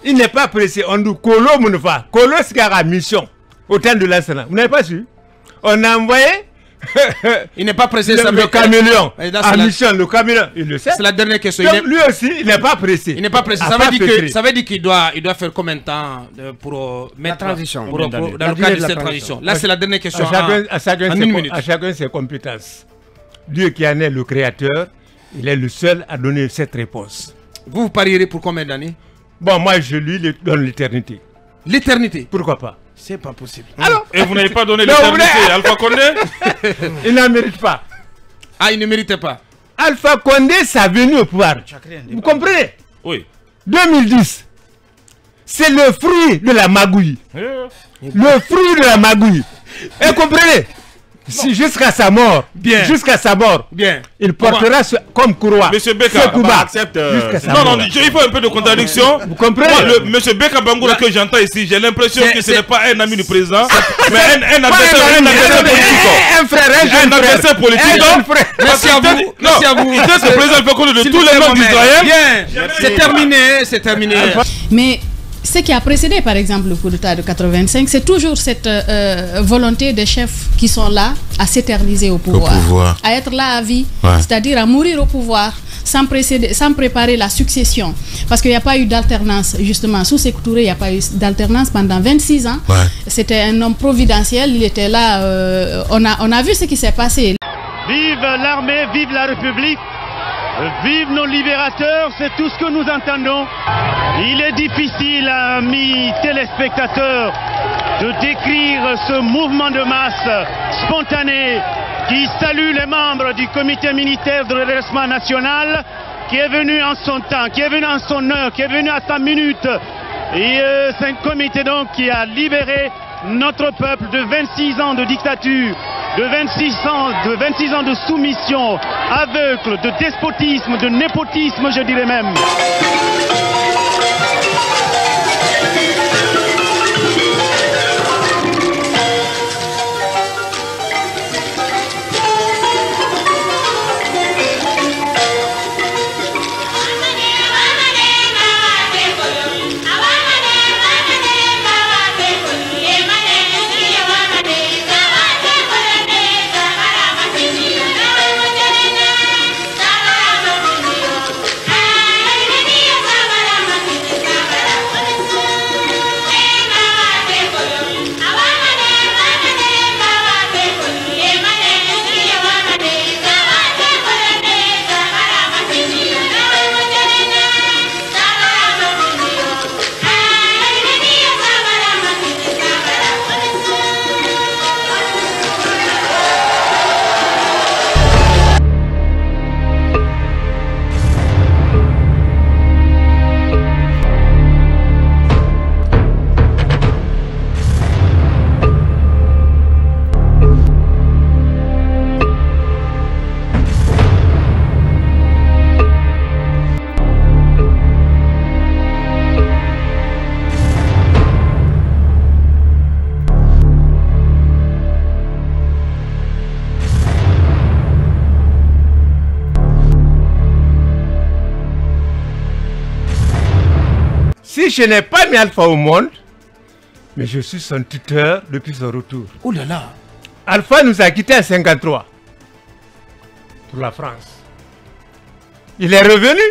Il n'est pas pressé. On dit Kolo Mounfa. Kolo Skara mission. Au temps de l'Assemblée. Vous n'avez pas su? On a envoyé. Il n'est pas pressé. Le caméléon. En mission, le caméléon. Il le sait. C'est la dernière question. Donc, lui aussi, il n'est pas pressé. Il n'est pas pressé. Ça veut dire qu'il doit faire combien de temps pour mettre la transition. Dans le cadre de cette transition. Là, c'est la dernière question. À chacun ses compétences. Dieu qui en est le créateur, il est le seul à donner cette réponse. Vous parierez pour combien d'années? Bon, moi, je lui donne l'éternité. L'éternité? Pourquoi pas? C'est pas possible. Alors, et vous n'avez pas donné l'éternité à Alpha Condé? Il n'en mérite pas. Ah, il ne méritait pas. Alpha Condé, sa venue au pouvoir. Vous comprenez? Oui. 2010, c'est le fruit de la magouille. Le fruit de la magouille. Et vous comprenez? Si jusqu'à sa mort, jusqu'à sa mort, il portera comme courroie. Monsieur Beka accepte. Non, il faut un peu de contradiction. Vous comprenez? Moi, Monsieur Beka Bangoura que j'entends ici, j'ai l'impression que ce n'est pas un ami du président, mais un adversaire politique. Un frère, un adversaire politique. Merci à vous. Merci à vous. Il traite le président de tous les noms d'Israël. Bien, c'est terminé, c'est terminé. Mais ce qui a précédé, par exemple, le coup d'État de 85, c'est toujours cette volonté des chefs qui sont là à s'éterniser au pouvoir, à être là à vie, c'est-à-dire à mourir au pouvoir sans préparer la succession. Parce qu'il n'y a pas eu d'alternance, justement. Sous Sékou Touré, il n'y a pas eu d'alternance pendant 26 ans. C'était un homme providentiel, il était là. On a vu ce qui s'est passé. Vive l'armée, vive la République, vive nos libérateurs, c'est tout ce que nous entendons. Il est difficile, amis téléspectateurs, de décrire ce mouvement de masse spontané qui salue les membres du comité militaire de redressement national, qui est venu en son temps, qui est venu en son heure, qui est venu à sa minute. Et c'est un comité donc qui a libéré notre peuple de 26 ans de dictature, de 26 ans de soumission aveugle, de despotisme, de népotisme, je dirais même. Si je n'ai pas mis Alpha au monde, mais je suis son tuteur depuis son retour. Oh là là. Alpha nous a quittés en 1953 pour la France. Il est revenu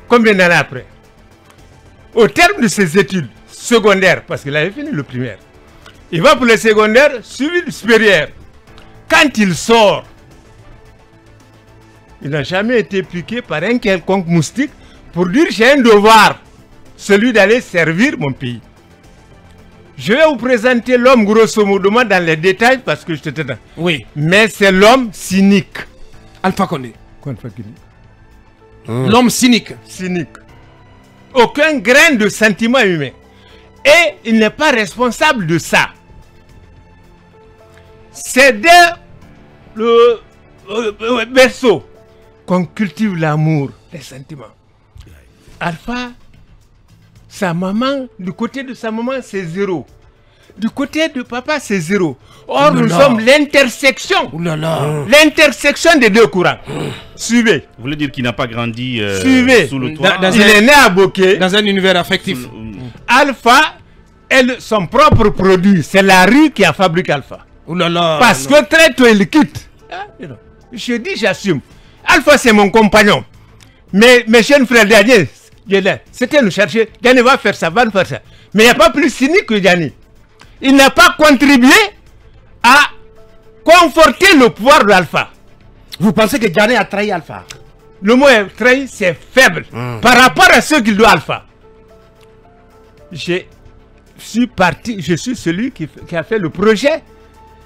combien d'années après? Au terme de ses études secondaires, parce qu'il avait fini le primaire, il va pour le secondaire suivi du supérieur. Quand il sort, il n'a jamais été piqué par un quelconque moustique pour dire j'ai un devoir, celui d'aller servir mon pays. Je vais vous présenter l'homme grosso modo dans les détails parce que je te dis. Oui. Mais c'est l'homme cynique. Alpha Condé. L'homme cynique. Cynique. Aucun grain de sentiment humain. Et il n'est pas responsable de ça. C'est dès le berceau qu'on cultive l'amour, les sentiments. Alpha, sa maman, du côté de sa maman, c'est zéro. Du côté de papa, c'est 0. Or, nous sommes l'intersection. L'intersection des deux courants. Suivez. Vous voulez dire qu'il n'a pas grandi sous le toit? Il est né à Bokeh. Dans un univers affectif. Alpha est son propre produit. C'est la rue qui a fabriqué Alpha. Parce que très tôt, il quitte. Je dis, j'assume. Alpha, c'est mon compagnon. Mais mes jeunes frères, Diané, c'était nous chercher. Diané va faire ça, va faire ça. Mais il n'y a pas plus cynique que Diané. Il n'a pas contribué à conforter le pouvoir d'Alpha. Vous pensez que Diané a trahi Alpha? Le mot trahi, c'est faible. Par rapport à ce qu'il doit Alpha. Je suis celui qui a fait le projet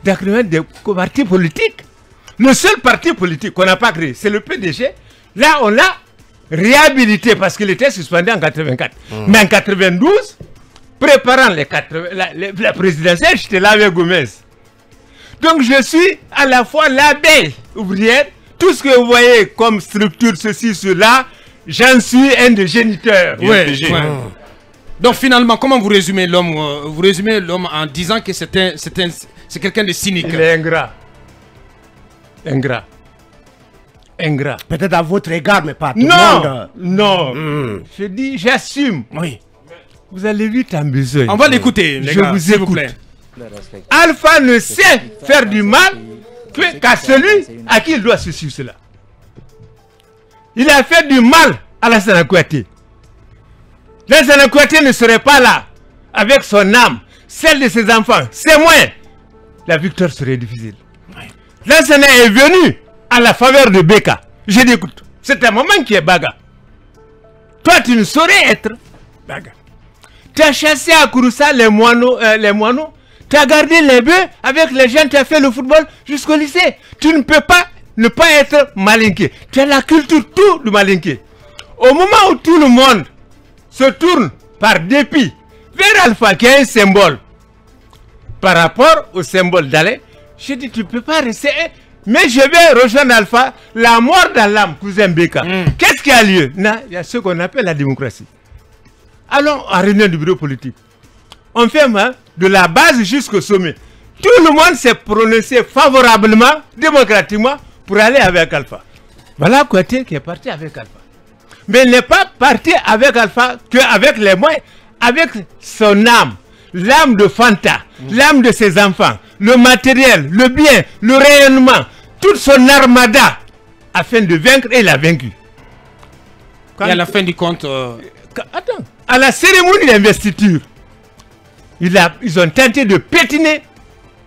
d'agrément des partis politiques. Le seul parti politique qu'on n'a pas créé, c'est le PDG. Là, on l'a réhabilité parce qu'il était suspendu en 84. Mais en 92, préparant la présidentielle, j'étais là avec Gomez. Donc, je suis à la fois l'abeille ouvrière. Tout ce que vous voyez comme structure, ceci, cela, j'en suis un des géniteurs. Donc finalement, comment vous résumez l'homme? Vous résumez l'homme en disant que c'est quelqu'un de cynique. Il est ingrat. Peut-être à votre égard, mais pas à tout le monde. Non. Je dis, j'assume. Oui. Vous allez vite en besoin. On va l'écouter, les gars, vous écoute. vous plaît. Alpha ne sait faire du mal qu'à celui à qui il doit se suivre cela. Il a fait du mal à Lansana Kouyaté. Lansana Kouyaté ne serait pas là avec son âme, celle de ses enfants. C'est moins. La victoire serait difficile. Lansana est venu à la faveur de Beka. Je dis, écoute, c'est un moment qui est baga. Toi, tu ne saurais être baga. Tu as chassé à Kouroussa les moineaux. Tu as gardé les bœufs avec les gens, tu as fait le football jusqu'au lycée. Tu ne peux pas ne pas être malinqué. Tu as la culture tout du malinqué. Au moment où tout le monde se tourne par dépit vers Alpha qui est un symbole par rapport au symbole d'Alain, je dis tu ne peux pas rester. Mais je vais rejoindre Alpha, la mort dans l'âme, cousin Beka. Qu'est-ce qui a lieu? Il y a ce qu'on appelle la démocratie. Allons à réunion du bureau politique. On fait de la base jusqu'au sommet. Tout le monde s'est prononcé favorablement, démocratiquement, pour aller avec Alpha. Voilà Kouyaté qui est parti avec Alpha. Mais il n'est pas parti avec Alpha qu'avec les moyens, avec son âme, l'âme de Fanta, l'âme de ses enfants, le matériel, le bien, le rayonnement, toute son armada, afin de vaincre, et il a vaincu. Et à la fin du compte... Attends, à la cérémonie d'investiture, ils ont tenté de pétiner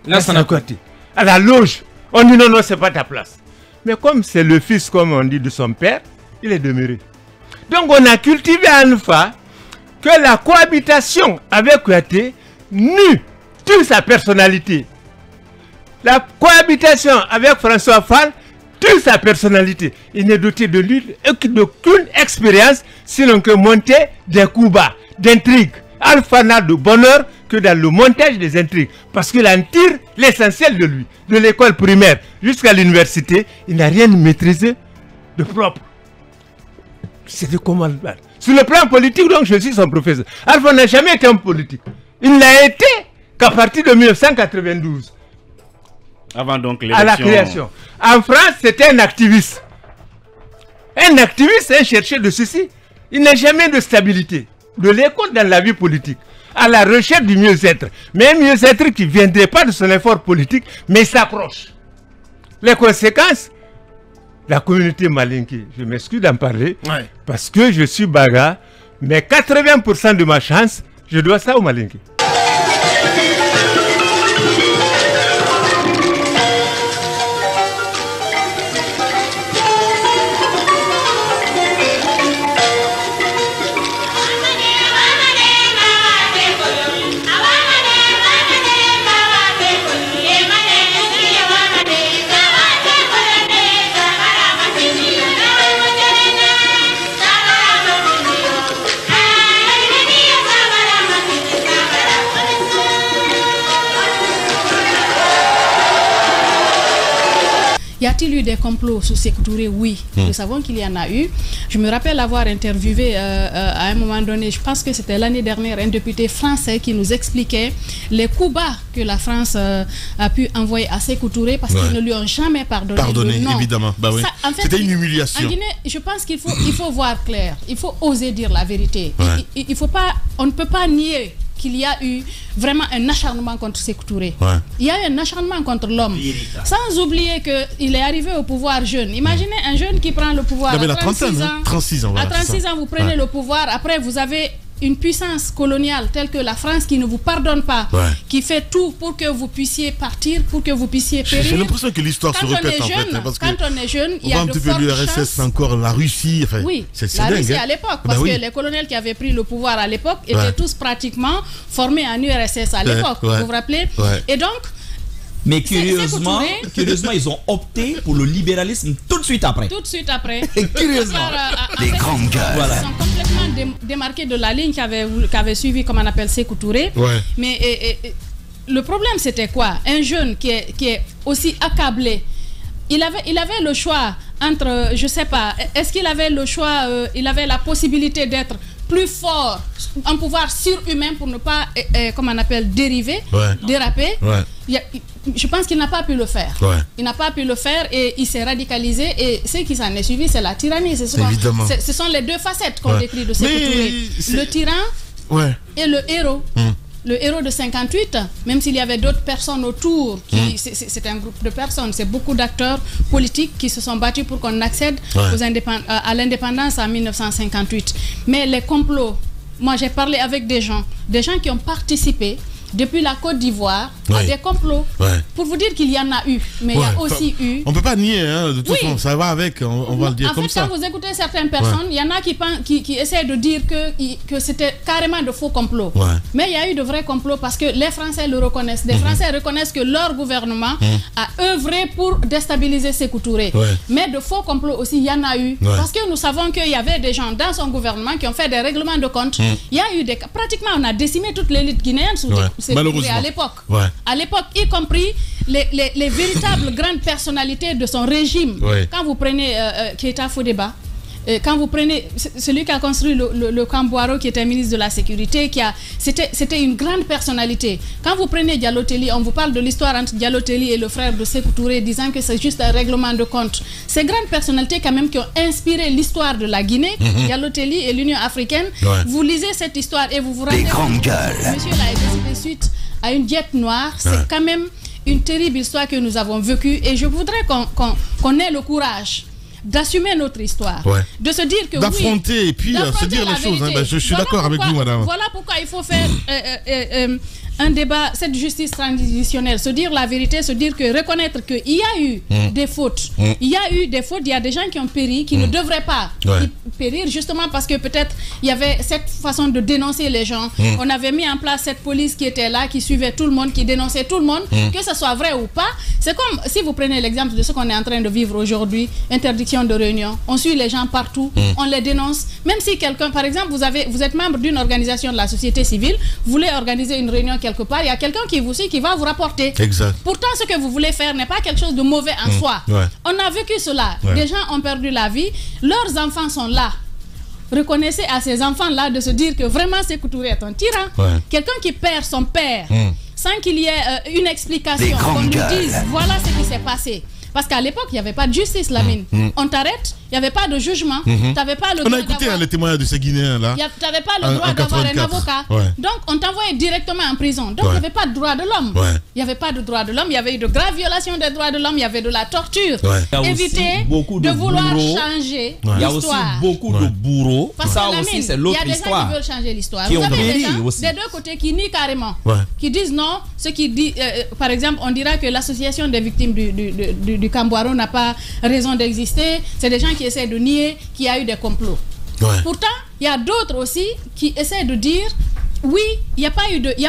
Lansana Kouyaté. À la loge, on dit non, c'est pas ta place. Mais comme c'est le fils, comme on dit, de son père, il est demeuré. Donc on a cultivé à Alpha que la cohabitation avec Kouyaté tue sa personnalité. La cohabitation avec François Fall tue sa personnalité. Il n'est doté de lui d'aucune expérience, sinon que monter des coups bas, d'intrigues. Alpha n'a de bonheur que dans le montage des intrigues, parce qu'il en tire l'essentiel de lui, de l'école primaire jusqu'à l'université. Il n'a rien maîtrisé de propre. C'est de comment. Sur le plan politique, donc, je suis son professeur. Alpha n'a jamais été un politique. Il n'a été qu'à partir de 1992. Avant donc l'élection. À la création. En France, c'était un activiste. Un activiste, un chercheur de ceci. Il n'a jamais de stabilité. De l'école dans la vie politique. À la recherche du mieux-être. Mais un mieux-être qui ne viendrait pas de son effort politique, mais s'approche. Les conséquences, la communauté malinquée, je m'excuse d'en parler, parce que je suis baga, mais 80% de ma chance, je dois ça au malinqué. Y a-t-il eu des complots sous Sékou Touré? Oui, nous savons qu'il y en a eu. Je me rappelle avoir interviewé à un moment donné, je pense que c'était l'année dernière, un député français qui nous expliquait les coups bas que la France a pu envoyer à Sékou Touré parce qu'ils ne lui ont jamais pardonné. Pardonné, évidemment. Bah oui. En fait, c'était une humiliation. En Guinée, je pense qu'il faut voir clair. Il faut oser dire la vérité. Il faut pas, on ne peut pas nier qu'il y a eu vraiment un acharnement contre Sékou Touré. Il y a eu un acharnement contre l'homme. Sans oublier qu'il est arrivé au pouvoir jeune. Imaginez un jeune qui prend le pouvoir à 36 ans. Voilà, à 36 ans, vous prenez le pouvoir. Après, vous avez une puissance coloniale telle que la France qui ne vous pardonne pas, qui fait tout pour que vous puissiez partir, pour que vous puissiez périr. J'ai l'impression que l'histoire se répète en fait. Parce quand on est jeune, il y a de fortes chances. l'URSS, encore la Russie. Enfin, oui, c'est la dingue, Russie à l'époque. Parce que les colonels qui avaient pris le pouvoir à l'époque étaient tous pratiquement formés en URSS à l'époque. Vous vous rappelez? Et donc, mais curieusement, ils ont opté pour le libéralisme tout de suite après. Tout de suite après. Curieusement. Les grandes gueules. Voilà. Ils sont complètement démarqués de la ligne qu'avait suivi, comme on appelle Sékou Touré. Mais le problème, c'était quoi? Un jeune qui est aussi accablé. Il avait le choix entre, je sais pas, est-ce qu'il avait le choix, il avait la possibilité d'être plus fort, un pouvoir surhumain pour ne pas, comme on appelle, déraper. Je pense qu'il n'a pas pu le faire. Il n'a pas pu le faire et il s'est radicalisé. Et ce qui s'en est suivi, c'est la tyrannie. Ce sont les deux facettes qu'on décrit de Sékou Touré. Le tyran et le héros. Le héros de 58, même s'il y avait d'autres personnes autour, c'est un groupe de personnes, c'est beaucoup d'acteurs politiques qui se sont battus pour qu'on accède à l'indépendance en 1958. Mais les complots, moi j'ai parlé avec des gens qui ont participé depuis la Côte d'Ivoire à des complots. Pour vous dire qu'il y en a eu, mais il y a aussi eu... On ne peut pas nier, hein, de toute façon, ça va avec, on va le dire comme ça. En fait, quand vous écoutez certaines personnes, il y en a qui essaient de dire que c'était carrément de faux complots. Mais il y a eu de vrais complots parce que les Français le reconnaissent. Les Français reconnaissent que leur gouvernement a œuvré pour déstabiliser Sékou Touré. Mais de faux complots aussi, il y en a eu. Parce que nous savons qu'il y avait des gens dans son gouvernement qui ont fait des règlements de compte. Il y a eu des... Pratiquement, on a décimé toute l'élite guinéenne sous à l'époque. À l'époque, y compris les véritables grandes personnalités de son régime. Quand vous prenez Keita Fodeba, quand vous prenez celui qui a construit le camp Boiro, qui était ministre de la Sécurité, c'était une grande personnalité. Quand vous prenez Diallo Telli, on vous parle de l'histoire entre Diallo Telli et le frère de Sékou Touré, disant que c'est juste un règlement de compte. Ces grandes personnalités quand même qui ont inspiré l'histoire de la Guinée, Diallo Telli et l'Union africaine, vous lisez cette histoire et vous vous rendez compte que monsieur là est décidé suite à une diète noire. C'est quand même une terrible histoire que nous avons vécue et je voudrais qu'on ait le courage d'assumer notre histoire, de se dire que d'affronter et puis se dire les choses. Je suis d'accord avec vous, madame. Voilà pourquoi il faut faire un débat, cette justice transitionnelle, se dire la vérité, se dire que reconnaître qu'il y a eu des fautes. Il y a eu des fautes, il y a des gens qui ont péri, qui ne devraient pas périr, justement parce que peut-être il y avait cette façon de dénoncer les gens. On avait mis en place cette police qui était là, qui suivait tout le monde, qui dénonçait tout le monde, que ce soit vrai ou pas. C'est comme si vous prenez l'exemple de ce qu'on est en train de vivre aujourd'hui, interdiction de réunion. On suit les gens partout, on les dénonce. Même si quelqu'un, par exemple, vous êtes membre d'une organisation de la société civile, vous voulez organiser une réunion quelque part, il y a quelqu'un qui vous suit, qui va vous rapporter. Pourtant, ce que vous voulez faire n'est pas quelque chose de mauvais en soi. On a vécu cela. Des gens ont perdu la vie. Leurs enfants sont là. Reconnaissez à ces enfants-là de se dire que vraiment Sékou Touré est un tyran. Quelqu'un qui perd son père sans qu'il y ait une explication, qu'on nous dise voilà ce qui s'est passé. Parce qu'à l'époque, il n'y avait pas de justice, Lamine. On t'arrête, il n'y avait pas de jugement. T'avais pas le on a écouté les témoignages de ces Guinéens là. Tu n'avais pas le droit d'avoir un avocat. Donc, on t'envoyait directement en prison. Donc, il n'y avait pas de droit de l'homme. Il n'y avait pas de droit de l'homme. Il y avait eu de graves violations des droits de l'homme. Il y avait de la torture. Évitez de vouloir changer l'histoire. Il y a aussi beaucoup de bourreaux. Parce ça que Lamine, aussi, c'est l'autre histoire. Il y a des gens qui veulent changer l'histoire. Vous avez des gens des deux côtés qui nient carrément. Qui disent non. Ce qui dit, par exemple, on dira que l'association des victimes du camp Boiro n'a pas raison d'exister. C'est des gens qui essaient de nier qu'il y a eu des complots. Pourtant, il y a d'autres aussi qui essaient de dire oui, Il n'y a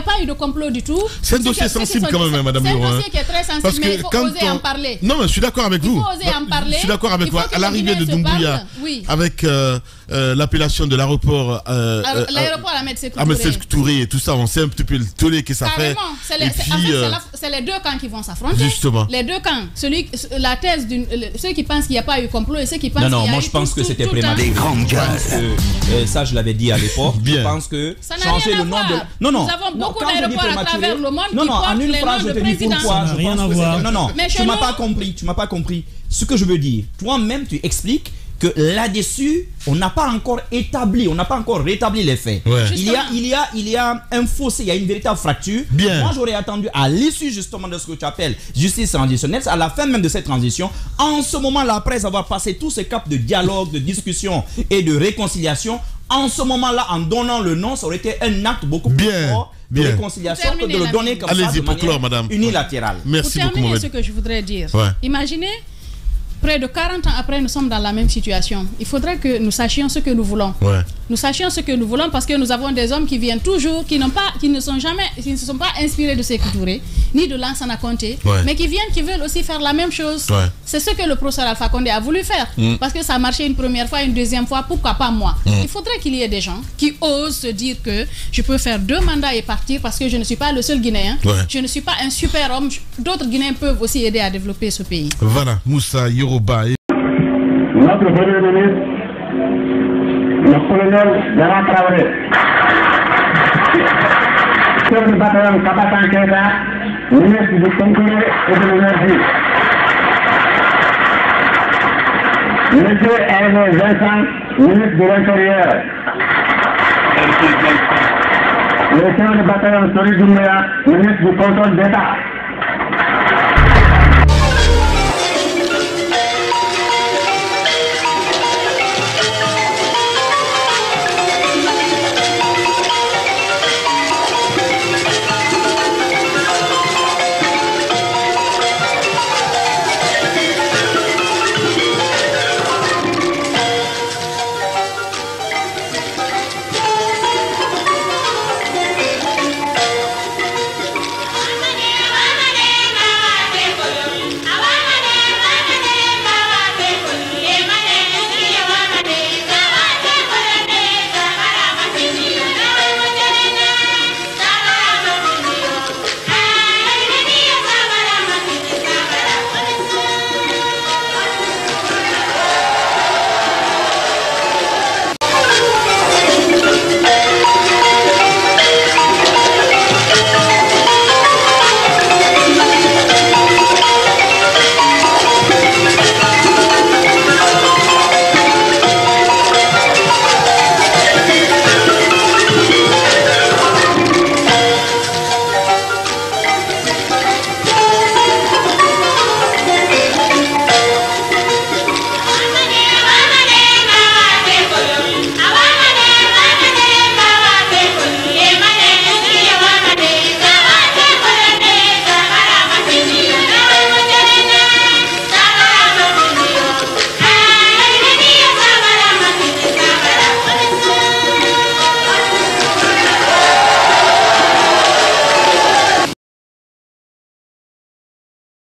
pas eu de complot du tout. C'est un dossier sensible quand même, Madame Leroy. C'est un dossier qui est très sensible, mais il faut oser en parler. Non, mais je suis d'accord avec vous. Il faut oser en parler. Je suis d'accord avec vous. À l'arrivée de Doumbouya, avec l'appellation de l'aéroport Ahmed Sékou Touré et tout ça, on sait un petit peu le tollé que ça fait. C'est les deux camps qui vont s'affronter. Justement. Les deux camps. La thèse ceux qui pensent qu'il n'y a pas eu complot et ceux qui pensent qu'il y a eu. Non, moi je pense que c'était prématuré. Ça, je l'avais dit à l'époque. Je pense que changer le nom de. Non, nous avons beaucoup d'aéroports à travers le monde qui portent les noms de présidents. Non, tu m'as pas compris. Tu m'as pas compris. Ce que je veux dire, toi-même, tu expliques que là-dessus, on n'a pas encore rétabli les faits. Ouais. Il y a un fossé, il y a une véritable fracture. Bien. Moi, j'aurais attendu à l'issue justement de ce que tu appelles justice transitionnelle, à la fin même de cette transition, en ce moment-là, après avoir passé tous ces caps de dialogue, de discussion et de réconciliation, en ce moment-là, en donnant le nom, ça aurait été un acte beaucoup plus fort de réconciliation que de le donner comme ça de manière unilatérale. Merci beaucoup, Mohamed. Pour terminer ce que je voudrais dire, imaginez, près de 40 ans après, nous sommes dans la même situation. Il faudrait que nous sachions ce que nous voulons. Nous sachions ce que nous voulons parce que nous avons des hommes qui viennent toujours, qui ne se sont pas inspirés de Sékou Touré, ni de Lansana Conté, mais qui viennent, qui veulent aussi faire la même chose. C'est ce que le professeur Alpha Condé a voulu faire. Parce que ça a marché une première fois, une deuxième fois, pourquoi pas moi? Il faudrait qu'il y ait des gens qui osent se dire que je peux faire 2 mandats et partir parce que je ne suis pas le seul Guinéen. Je ne suis pas un super homme. D'autres Guinéens peuvent aussi aider à développer ce pays. Voilà, Moussa Yoruba. Notre premier ministre, le colonel Yara Traoré, chef du bataillon Kabatan Keita, ministre du Pétrole et de l'énergie. Monsieur Hervé Vincent, ministre de l'Intérieur. Le chef du bataillon Sori Doumbouya, ministre du Contrôle d'État.